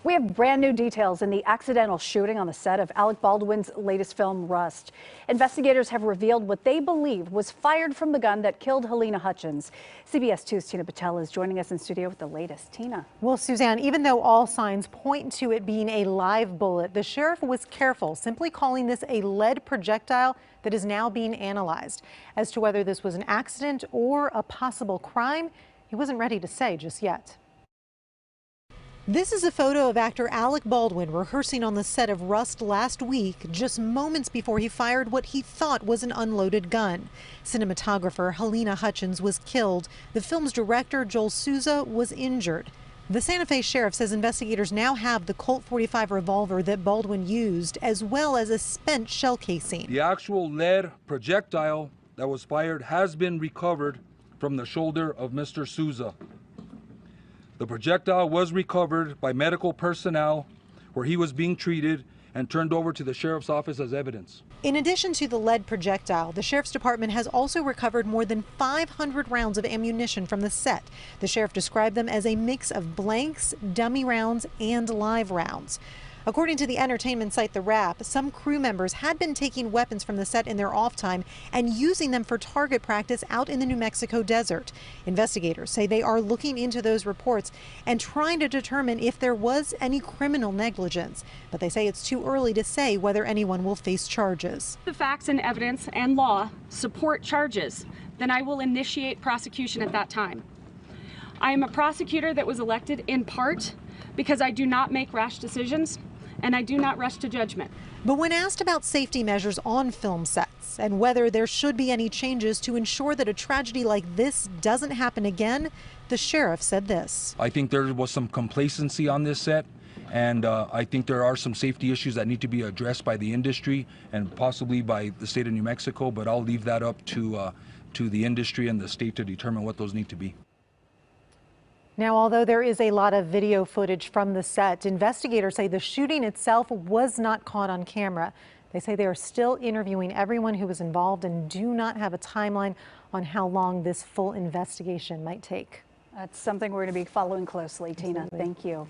We have brand new details in the accidental shooting on the set of Alec Baldwin's latest film, Rust. Investigators have revealed what they believe was fired from the gun that killed Halyna Hutchins. CBS 2's Tina Patel is joining us in studio with the latest. Tina. Well, Suzanne, even though all signs point to it being a live bullet, the sheriff was careful, simply calling this a lead projectile that is now being analyzed. As to whether this was an accident or a possible crime, he wasn't ready to say just yet. This is a photo of actor Alec Baldwin rehearsing on the set of Rust last week, just moments before he fired what he thought was an unloaded gun. Cinematographer Halyna Hutchins was killed. The film's director, Joel Souza, was injured. The Santa Fe sheriff says investigators now have the Colt .45 revolver that Baldwin used, as well as a spent shell casing. The actual lead projectile that was fired has been recovered from the shoulder of Mr. Souza. The projectile was recovered by medical personnel where he was being treated and turned over to the sheriff's office as evidence. In addition to the lead projectile, the sheriff's department has also recovered more than 500 rounds of ammunition from the set. The sheriff described them as a mix of blanks, dummy rounds, and live rounds. According to the entertainment site The Wrap, some crew members had been taking weapons from the set in their off time and using them for target practice out in the New Mexico desert. Investigators say they are looking into those reports and trying to determine if there was any criminal negligence. But they say it's too early to say whether anyone will face charges. The facts and evidence and law support charges, then I will initiate prosecution at that time. I am a prosecutor that was elected in part because I do not make rash decisions and I do not rush to judgment. But when asked about safety measures on film sets and whether there should be any changes to ensure that a tragedy like this doesn't happen again, the sheriff said this. I think there was some complacency on this set, and I think there are some safety issues that need to be addressed by the industry and possibly by the state of New Mexico, but I'll leave that up to the industry and the state to determine what those need to be. Now, although there is a lot of video footage from the set, investigators say the shooting itself was not caught on camera. They say they are still interviewing everyone who was involved and do not have a timeline on how long this full investigation might take. That's something we're going to be following closely, Tina. Absolutely. Thank you.